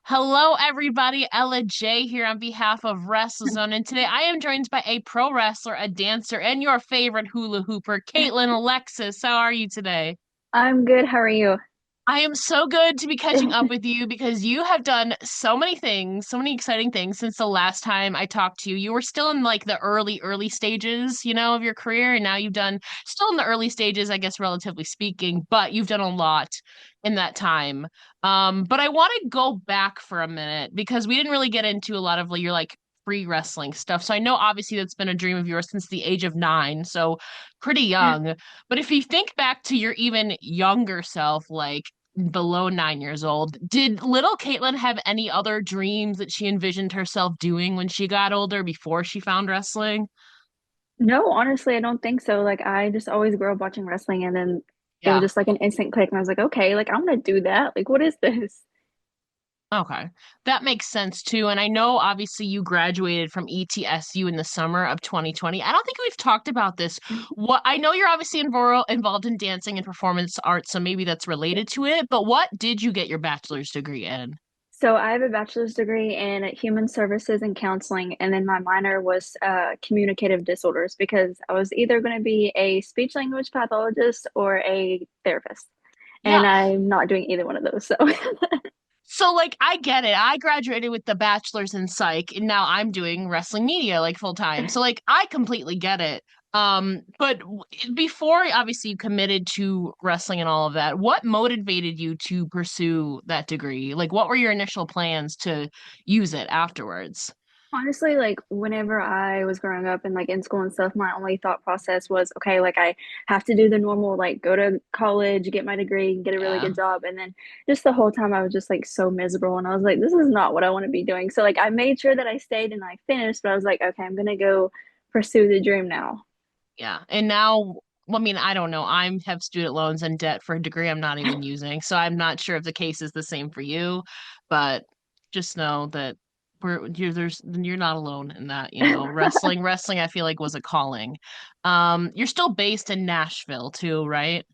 Hello, everybody. Ella J here on behalf of WrestleZone, and today I am joined by a pro wrestler, a dancer, and your favorite hula hooper, Kaitland Alexis. How are you today? I'm good. How are you? I am so good to be catching up with you because you have done so many things, so many exciting things since the last time I talked to you. You were still in like the early stages, of your career, and now you've done still in the early stages, I guess, relatively speaking, but you've done a lot in that time. But I want to go back for a minute because we didn't really get into a lot of your like free wrestling stuff. So I know obviously that's been a dream of yours since the age of 9, so pretty young. But if you think back to your even younger self, like below 9 years old. Did little Caitlin have any other dreams that she envisioned herself doing when she got older before she found wrestling? No, honestly, I don't think so. Like, I just always grew up watching wrestling, and then it was Yeah. just like an instant click, and I was like, okay, like I want to do that. Like, what is this? Okay. That makes sense too. And I know obviously you graduated from ETSU in the summer of 2020. I don't think we've talked about this. What I know you're obviously involved in dancing and performance arts, so maybe that's Yeah. related to it, but what did you get your bachelor's degree in? So I have a bachelor's degree in human services and counseling, and then my minor was communicative disorders because I was either going to be a speech language pathologist or a therapist, and Yeah. I'm not doing either one of those. So So like I get it. I graduated with the bachelor's in psych and now I'm doing wrestling media like full time. So like I completely get it. But before obviously you committed to wrestling and all of that, what motivated you to pursue that degree? Like what were your initial plans to use it afterwards? honestly, like whenever I was growing up and like in school and stuff, my only thought process was, okay, like I have to do the normal, like go to college, get my degree, get a really Yeah. good job. And then just the whole time I was just like so miserable. And I was like, this is not what I want to be doing. So like I made sure that I stayed and I finished, but I was like, okay, I'm gonna go pursue the dream now. Yeah. And now, well, I mean, I don't know. I have student loans and debt for a degree I'm not even using. So I'm not sure if the case is the same for you, but just know that you're not alone in that, Wrestling I feel like was a calling. You're still based in Nashville too, right?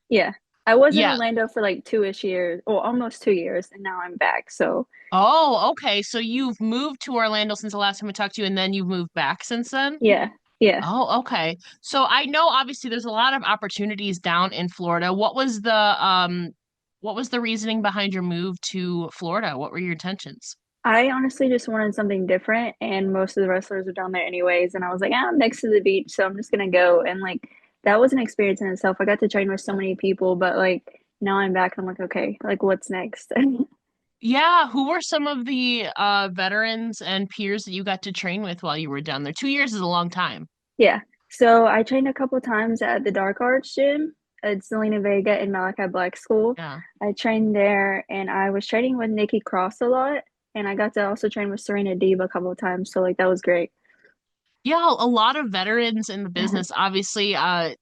Yeah. I was in Yeah. Orlando for like 2-ish years, or almost 2 years, and now I'm back. So Oh, okay. So you've moved to Orlando since the last time I talked to you, and then you've moved back since then? yeah, yeah. Oh, okay. So I know obviously there's a lot of opportunities down in Florida. What was the reasoning behind your move to Florida? What were your intentions? I honestly just wanted something different, and most of the wrestlers are down there anyways. And I was like, ah, I'm next to the beach, so I'm just gonna go. And like that was an experience in itself. I got to train with so many people, but like now I'm back and I'm like, okay, like what's next? Yeah, who were some of the veterans and peers that you got to train with while you were down there? 2 years is a long time. Yeah. So I trained a couple times at the Dark Arts gym at Selena Vega and Malachi Black School. Yeah. I trained there, and I was training with Nikki Cross a lot, and I got to also train with Serena Deeb a couple of times. So like that was great. Yeah, a lot of veterans in the business, obviously,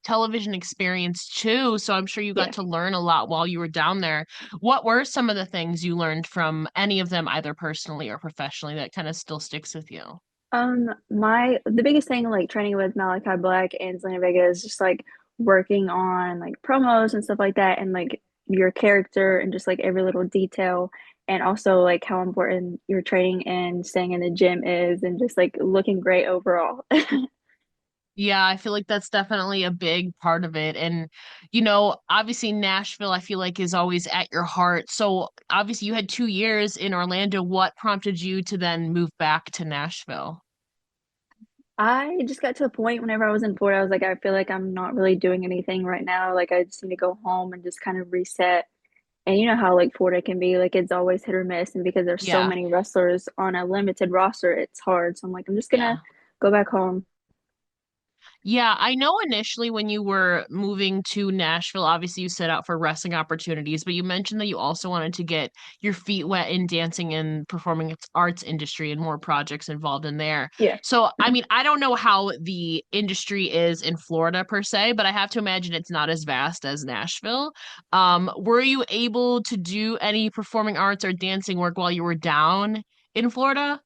television experience too. So I'm sure you got Yeah. to learn a lot while you were down there. What were some of the things you learned from any of them, either personally or professionally, that kind of still sticks with you? My the biggest thing like training with Malachi Black and Selena Vega is just like working on like promos and stuff like that, and like your character and just like every little detail, and also like how important your training and staying in the gym is, and just like looking great overall. Yeah, I feel like that's definitely a big part of it. And, obviously Nashville, I feel like is always at your heart. So obviously you had 2 years in Orlando. What prompted you to then move back to Nashville? I just got to a point whenever I was in Florida, I was like, I feel like I'm not really doing anything right now. Like I just need to go home and just kind of reset. And you know how like Florida can be, like it's always hit or miss. And because there's so Yeah. many wrestlers on a limited roster, it's hard. So I'm like, I'm just gonna Yeah. go back home. Yeah, I know initially when you were moving to Nashville, obviously you set out for wrestling opportunities, but you mentioned that you also wanted to get your feet wet in dancing and performing arts industry and more projects involved in there. Yeah. So, I mean, I don't know how the industry is in Florida per se, but I have to imagine it's not as vast as Nashville. Were you able to do any performing arts or dancing work while you were down in Florida?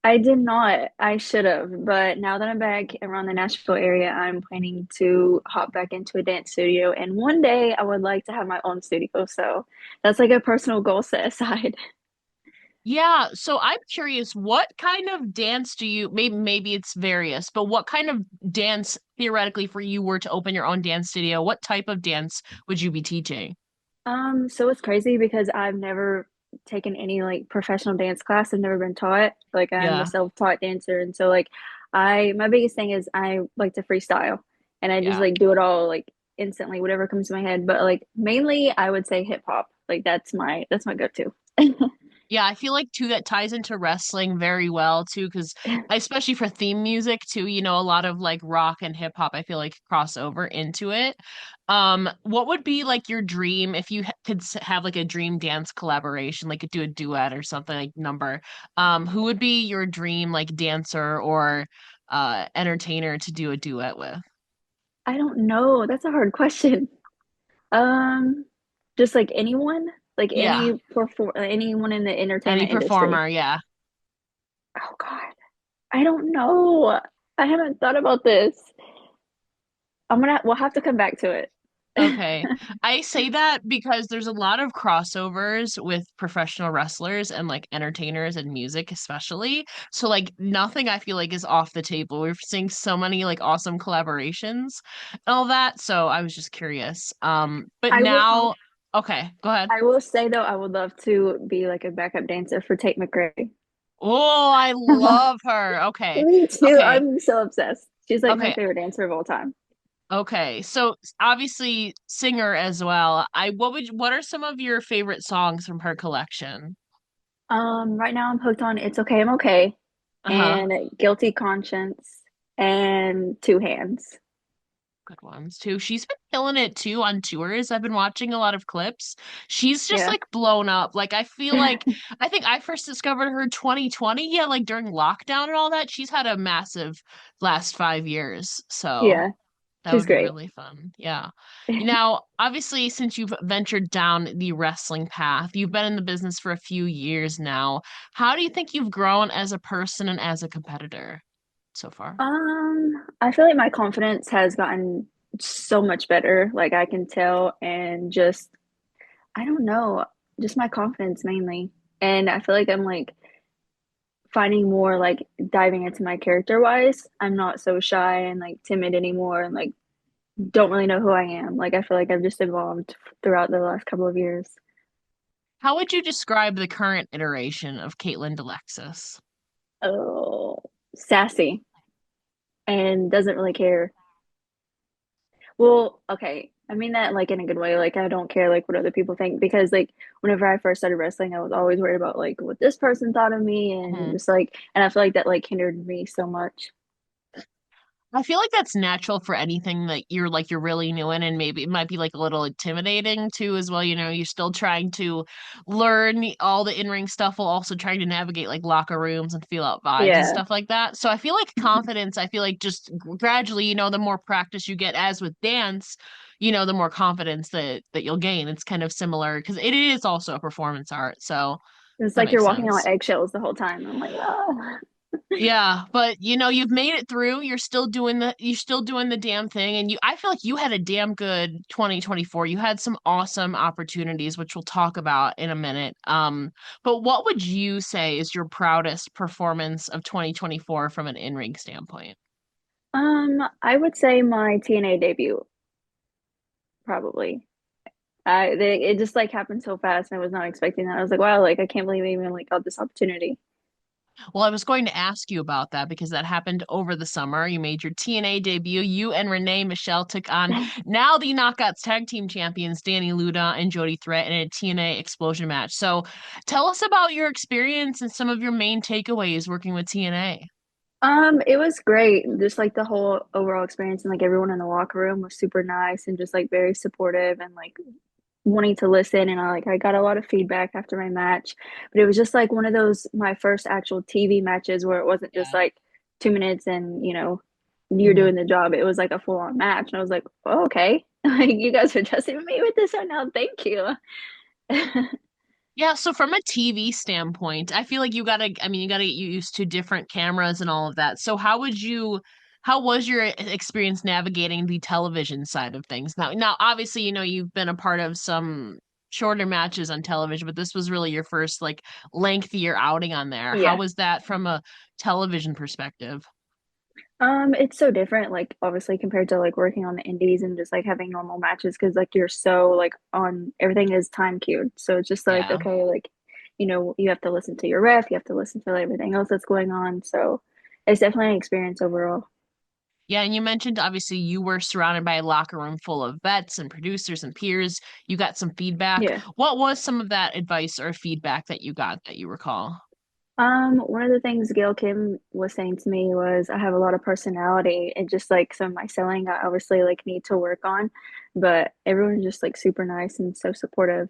I did not. I should have. But now that I'm back around the Nashville area, I'm planning to hop back into a dance studio. And one day I would like to have my own studio. So that's like a personal goal set aside. Yeah, so I'm curious, what kind of dance do you, maybe it's various, but what kind of dance theoretically for you were to open your own dance studio, what type of dance would you be teaching? So it's crazy because I've never taken any like professional dance class. I've never been taught. Like I'm a Yeah, self-taught dancer, and so like my biggest thing is I like to freestyle, and I just yeah. like do it all like instantly, whatever comes to my head. But like mainly, I would say hip hop. Like that's my go-to. Yeah, I feel like too that ties into wrestling very well too, because especially for theme music too, a lot of like rock and hip hop, I feel like cross over into it. What would be like your dream if you could have like a dream dance collaboration, like do a duet or something like number? Who would be your dream like dancer or entertainer to do a duet with? I don't know. That's a hard question. Um, just like anyone, like Yeah, anyone in the any entertainment industry. performer, yeah. Oh God, I don't know. I haven't thought about this. We'll have to come back to it. Okay. I say that because there's a lot of crossovers with professional wrestlers and like entertainers and music especially. So like nothing I feel like is off the table. We're seeing so many like awesome collaborations and all that. So I was just curious. But I will now okay, go ahead. I will say though, I would love to be like a backup dancer for Tate McRae. Oh, I love her. Okay. Me too. Okay. I'm so obsessed. She's like my Okay. favorite dancer of all time. Okay. So obviously singer as well. What are some of your favorite songs from her collection? Right now I'm hooked on It's Okay, I'm Okay Uh-huh. and Guilty Conscience and Two Hands. Good ones too. She's been killing it too on tours. I've been watching a lot of clips. She's just Yeah. like blown up. Like I feel like I think I first discovered her 2020, yeah, like during lockdown and all that. She's had a massive last 5 years. So Yeah. that She's would be great. really fun. Yeah. Now, obviously, since you've ventured down the wrestling path, you've been in the business for a few years now. How do you think you've grown as a person and as a competitor so far? I feel like my confidence has gotten so much better. Like I can tell and just I don't know, just my confidence mainly. And I feel like I'm like finding more like diving into my character wise. I'm not so shy and like timid anymore and like don't really know who I am. Like I feel like I've just evolved throughout the last couple of years. How would you describe the current iteration of Kaitland Alexis? Oh, sassy and doesn't really care. Well, okay. I mean that like in a good way. Like I don't care like what other people think because like whenever I first started wrestling, I was always worried about like what this person thought of me and Mhm. just like and I feel like that like hindered me so much. I feel like that's natural for anything that you're really new in, and maybe it might be like a little intimidating too as well. You're still trying to learn all the in-ring stuff while also trying to navigate like locker rooms and feel out vibes and Yeah. stuff like that. So I feel like confidence, I feel like just gradually, the more practice you get as with dance, the more confidence that you'll gain. It's kind of similar because it is also a performance art. So It's that like you're makes walking on sense. eggshells the whole time. I'm like, oh. Yeah, but you've made it through. You're still doing the damn thing and I feel like you had a damn good 2024. You had some awesome opportunities which we'll talk about in a minute. But what would you say is your proudest performance of 2024 from an in-ring standpoint? I would say my TNA debut, probably. It just like happened so fast and I was not expecting that. I was like, wow, like I can't believe I even like got this opportunity. Well, I was going to ask you about that because that happened over the summer. You made your TNA debut. You and Renee Michelle took on now the Knockouts Tag Team Champions Dani Luda and Jody Threat in a TNA Explosion match. So, tell us about your experience and some of your main takeaways working with TNA. It was great. Just like the whole overall experience and like everyone in the locker room was super nice and just like very supportive and like wanting to listen and I got a lot of feedback after my match. But it was just like one of those my first actual TV matches where it wasn't just Yeah. like 2 minutes and you're Mhm. doing the job. It was like a full on match. And I was like, oh, okay. Like you guys are trusting me with this right now. Thank you. Yeah, so from a TV standpoint, I feel like you gotta get used to different cameras and all of that. So how was your experience navigating the television side of things? Now obviously, you've been a part of some shorter matches on television, but this was really your first like lengthier outing on there. How Yeah. was that from a television perspective? It's so different, like obviously compared to like working on the indies and just like having normal matches because like you're so like on everything is time queued. So it's just like, Yeah. okay, like, you have to listen to your ref, you have to listen to everything else that's going on. So it's definitely an experience overall. Yeah, and you mentioned obviously you were surrounded by a locker room full of vets and producers and peers. You got some feedback. Yeah. What was some of that advice or feedback that you got that you recall? One of the things Gail Kim was saying to me was I have a lot of personality and just like some of my selling I obviously like need to work on, but everyone's just like super nice and so supportive.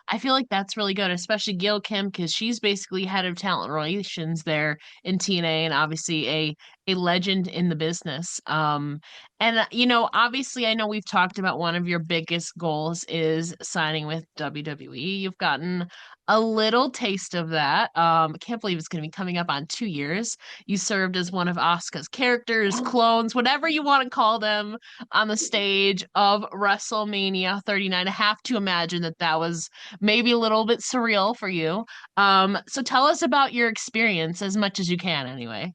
I feel like that's really good, especially Gail Kim, because she's basically head of talent relations there in TNA and obviously a legend in the business. And obviously I know we've talked about one of your biggest goals is signing with WWE. You've gotten a little taste of that. I can't believe it's going to be coming up on 2 years. You served as one of Asuka's characters, clones, whatever you want to call them, on the stage of WrestleMania 39. I have to imagine that that was maybe a little bit surreal for you. So tell us about your experience as much as you can, anyway.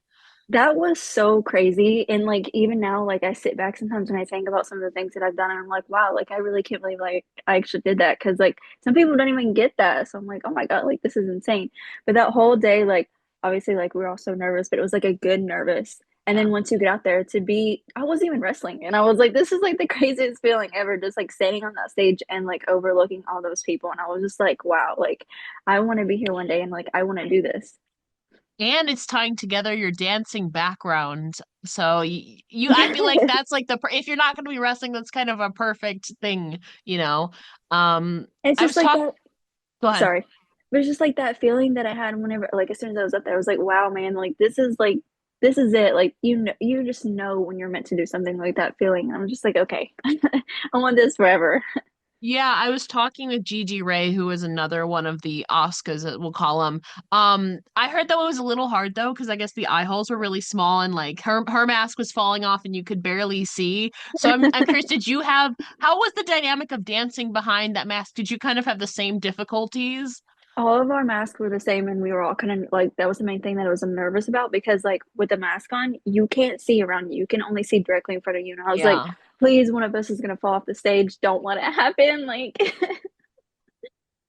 That was so crazy. And like even now, like I sit back sometimes and I think about some of the things that I've done and I'm like, wow, like I really can't believe like I actually did that. Cause like some people don't even get that. So I'm like, oh my God, like this is insane. But that whole day, like obviously like we were all so nervous, but it was like a good nervous. And Yeah. then once you get out there to be, I wasn't even wrestling. And I was like, this is like the craziest feeling ever, just like standing on that stage and like overlooking all those people. And I was just like, wow, like I want to be here one day and like I want to do this. And it's tying together your dancing background. So I feel like that's like if you're not going to be wrestling, that's kind of a perfect thing, you know. It's I just was like talking. that. Go ahead. Sorry. But it's just like that feeling that I had whenever, like, as soon as I was up there, I was like, wow, man, like, this is it. Like, you just know when you're meant to do something like that feeling. And I'm just like, okay, I want this forever. Yeah, I was talking with Gigi Ray, who is another one of the Oscars, we'll call them. I heard that it was a little hard though, because I guess the eye holes were really small and like her mask was falling off and you could barely see. So I'm curious, how was the dynamic of dancing behind that mask? Did you kind of have the same difficulties? All of our masks were the same, and we were all kind of like, that was the main thing that I was nervous about because, like, with the mask on, you can't see around you. You can only see directly in front of you. And I was like, Yeah. please, one of us is going to fall off the stage. Don't let it happen. Like,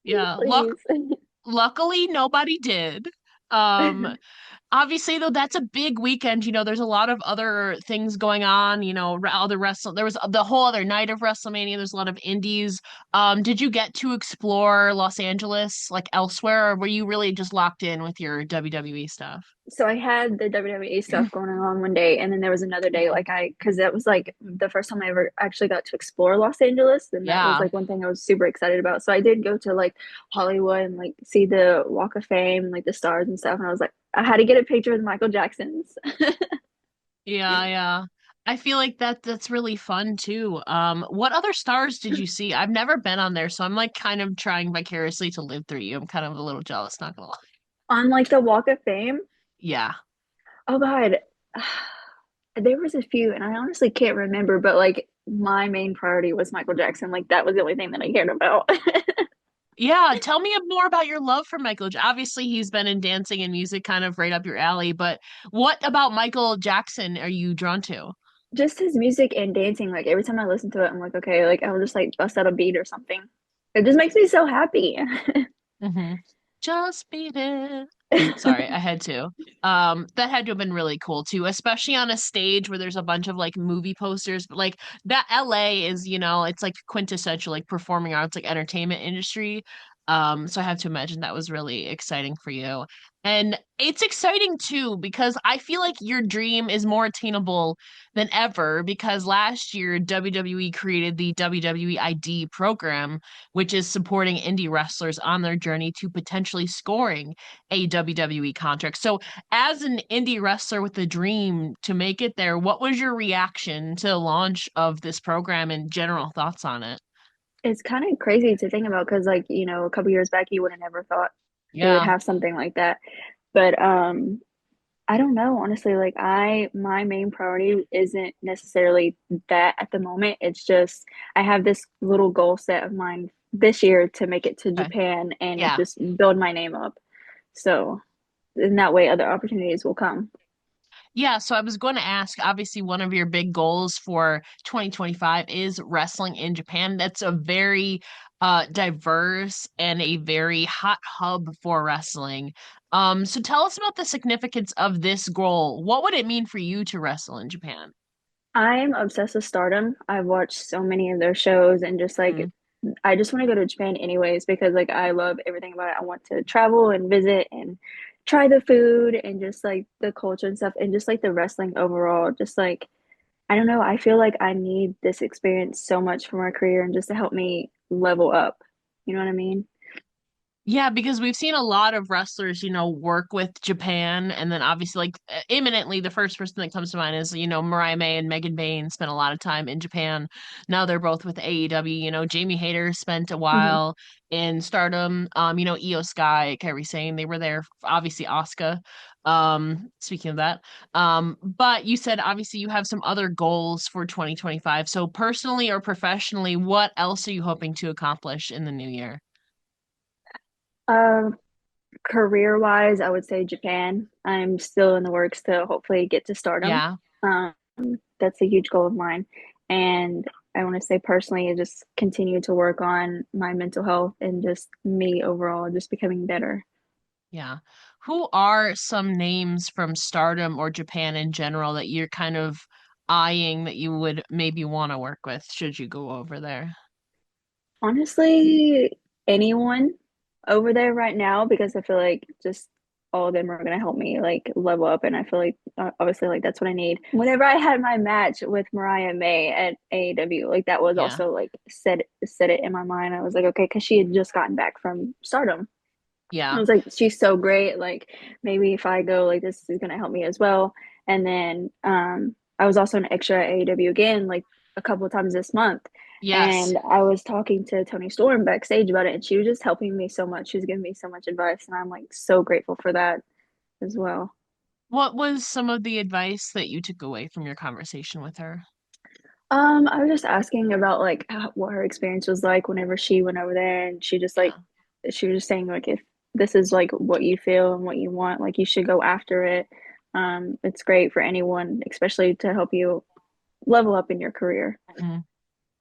Yeah. please. Luckily nobody did. Um Obviously, though, that's a big weekend. There's a lot of other things going on. Other wrestle. There was the whole other night of WrestleMania. There's a lot of indies. Did you get to explore Los Angeles like elsewhere, or were you really just locked in with your WWE stuff? So I had the WWE stuff going on one day, and then there was another day, Mhm. like because that was like the first time I ever actually got to explore Los Angeles, and that was Yeah. like one thing I was super excited about. So I did go to like Hollywood and like see the Walk of Fame, and, like the stars and stuff, and I was like, I had to get a picture with Michael Jackson's. Yeah, yeah. I feel like that's really fun too. What other stars did you see? I've never been on there, so I'm like kind of trying vicariously to live through you. I'm kind of a little jealous, not gonna lie. On like the Walk of Fame. Yeah. Oh God, there was a few, and I honestly can't remember, but like my main priority was Michael Jackson. Like that was the only thing that I cared about. Yeah, tell me more about your love for Michael. Obviously, he's been in dancing and music kind of right up your alley, but what about Michael Jackson are you drawn to? Just his music and dancing, like every time I listen to it, I'm like, okay, like I'll just like bust out a beat or something. It just makes me so happy. Hmm. Just beat it. Sorry, I had to. That had to have been really cool too, especially on a stage where there's a bunch of like movie posters. But like that LA is, it's like quintessential like performing arts, like entertainment industry. So I have to imagine that was really exciting for you. And it's exciting too because I feel like your dream is more attainable than ever because last year WWE created the WWE ID program, which is supporting indie wrestlers on their journey to potentially scoring a WWE contract. So, as an indie wrestler with a dream to make it there, what was your reaction to the launch of this program and general thoughts on it? It's kind of crazy to think about because, like, a couple years back, you would have never thought they would Yeah. have something like that. But I don't know, honestly. Like, my main priority isn't necessarily that at the moment. It's just I have this little goal set of mine this year to make it to Okay. Japan and Yeah. just build my name up. So in that way, other opportunities will come. Yeah, so I was going to ask, obviously one of your big goals for 2025 is wrestling in Japan. That's a very diverse and a very hot hub for wrestling. So tell us about the significance of this goal. What would it mean for you to wrestle in Japan? I'm obsessed with Stardom. I've watched so many of their shows and just like Mm, I just want to go to Japan anyways because like I love everything about it. I want to travel and visit and try the food and just like the culture and stuff and just like the wrestling overall. Just like I don't know, I feel like I need this experience so much for my career and just to help me level up. You know what I mean? Yeah, because we've seen a lot of wrestlers, work with Japan, and then obviously, like imminently, the first person that comes to mind is, Mariah May and Megan Bayne spent a lot of time in Japan. Now they're both with AEW. Jamie Hayter spent a Hmm. while in Stardom. Io Sky, Kairi Sane, they were there. Obviously, Asuka. Speaking of that, but you said obviously you have some other goals for 2025. So personally or professionally, what else are you hoping to accomplish in the new year? Uh, Career wise, I would say Japan. I'm still in the works to hopefully get to Stardom. Yeah. Um, that's a huge goal of mine. And I want to say personally, just continue to work on my mental health and just me overall, just becoming better. Yeah. Who are some names from Stardom or Japan in general that you're kind of eyeing that you would maybe want to work with should you go over there? Honestly, anyone over there right now, because I feel like just all of them are gonna help me like level up, and I feel like obviously like that's what I need. Whenever I had my match with Mariah May at AEW, like that was Yeah. also like set it in my mind. I was like, okay, because she had just gotten back from Stardom. I Yeah. was like, she's so great. Like maybe if I go, like this is gonna help me as well. And then I was also an extra at AEW again, like a couple of times this month. Yes. And I was talking to Tony Storm backstage about it, and she was just helping me so much. She was giving me so much advice, and I'm like so grateful for that as well. What was some of the advice that you took away from your conversation with her? I was just asking about like what her experience was like whenever she went over there, and she just like Yeah. she was just saying like if this is like what you feel and what you want, like you should go after it. It's great for anyone, especially to help you level up in your career. Mhm.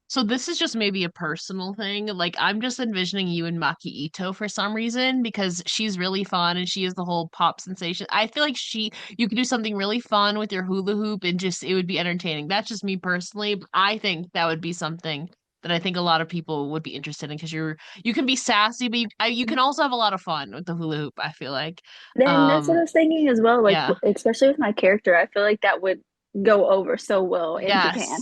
So this is just maybe a personal thing. Like I'm just envisioning you and Maki Ito for some reason because she's really fun and she is the whole pop sensation. I feel like you could do something really fun with your hula hoop and just it would be entertaining. That's just me personally, but I think that would be something that I think a lot of people would be interested in because you can be sassy, but you can also have a lot of fun with the hula hoop, I feel like. Then that's what I Um, was thinking as well. Like yeah. especially with my character, I feel like that would go over so well in Japan.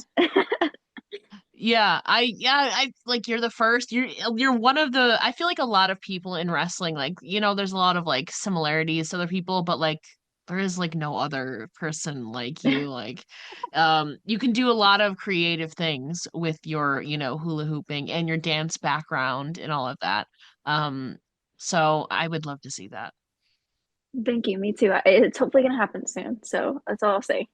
Yes. I like you're the first. You're one of the I feel like a lot of people in wrestling, like, there's a lot of like similarities to other people, but like there is like no other person like you. Like you can do a lot of creative things with your, hula hooping and your dance background and all of that. Um, so I would love to see that. Thank you. Me too. It's hopefully gonna happen soon. So that's all I'll say.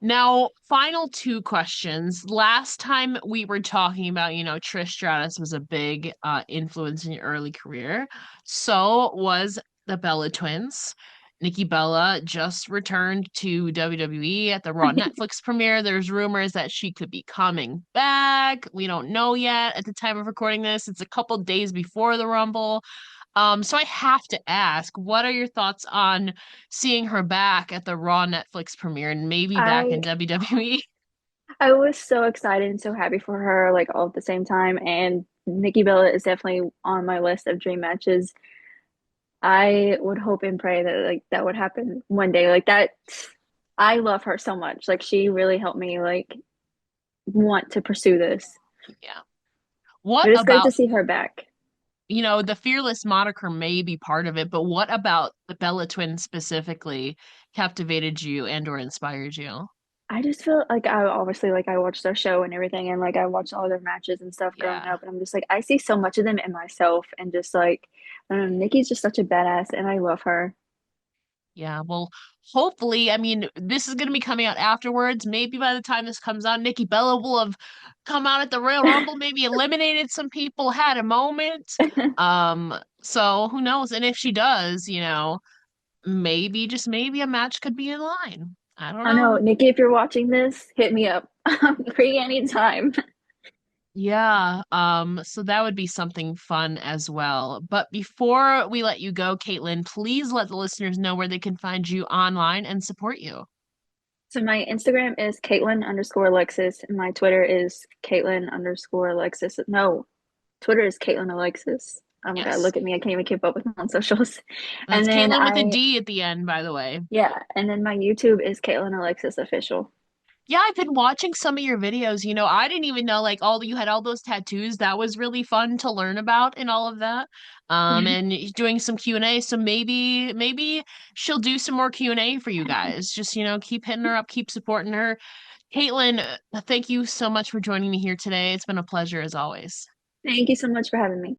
Now, final two questions. Last time we were talking about, Trish Stratus was a big influence in your early career. So was the Bella twins. Nikki Bella just returned to WWE at the Raw Netflix premiere. There's rumors that she could be coming back. We don't know yet at the time of recording this. It's a couple days before the Rumble. So I have to ask, what are your thoughts on seeing her back at the Raw Netflix premiere and maybe back I in WWE? I was so excited and so happy for her, like all at the same time. And Nikki Bella is definitely on my list of dream matches. I would hope and pray that like that would happen one day. Like that, I love her so much. Like she really helped me like want to pursue this. Yeah. What But it's great to about, see her back. the Fearless moniker may be part of it, but what about the Bella twins specifically captivated you and or inspired you? I just feel like I obviously like I watched their show and everything, and like I watched all their matches and stuff growing Yeah. up, and I'm just like I see so much of them in myself, and just like I don't know, Nikki's just such a badass, and I love her. Yeah, well, hopefully, I mean, this is going to be coming out afterwards. Maybe by the time this comes out, Nikki Bella will have come out at the Royal Rumble, maybe eliminated some people, had a moment. So who knows? And if she does, maybe just maybe a match could be in line. I don't I know, know. Nikki, if you're watching this, hit me up. I'm free anytime. Yeah, so that would be something fun as well. But before we let you go, Caitlin, please let the listeners know where they can find you online and support you. So my Instagram is Caitlin_Alexis, and my Twitter is Caitlin_Alexis. No, Twitter is Caitlin Alexis. Oh my God, Yes. look at me. I can't even keep up with my own socials. That's And then Caitlin with a D at the end, by the way. yeah, and then my YouTube is Caitlin Alexis Official. Yeah, I've been watching some of your videos. I didn't even know like all you had all those tattoos. That was really fun to learn about and all of that. And doing some Q&A. So maybe she'll do some more Q&A for you guys. Just, keep hitting her up, keep supporting her. Caitlin, thank you so much for joining me here today. It's been a pleasure as always. Thank you so much for having me.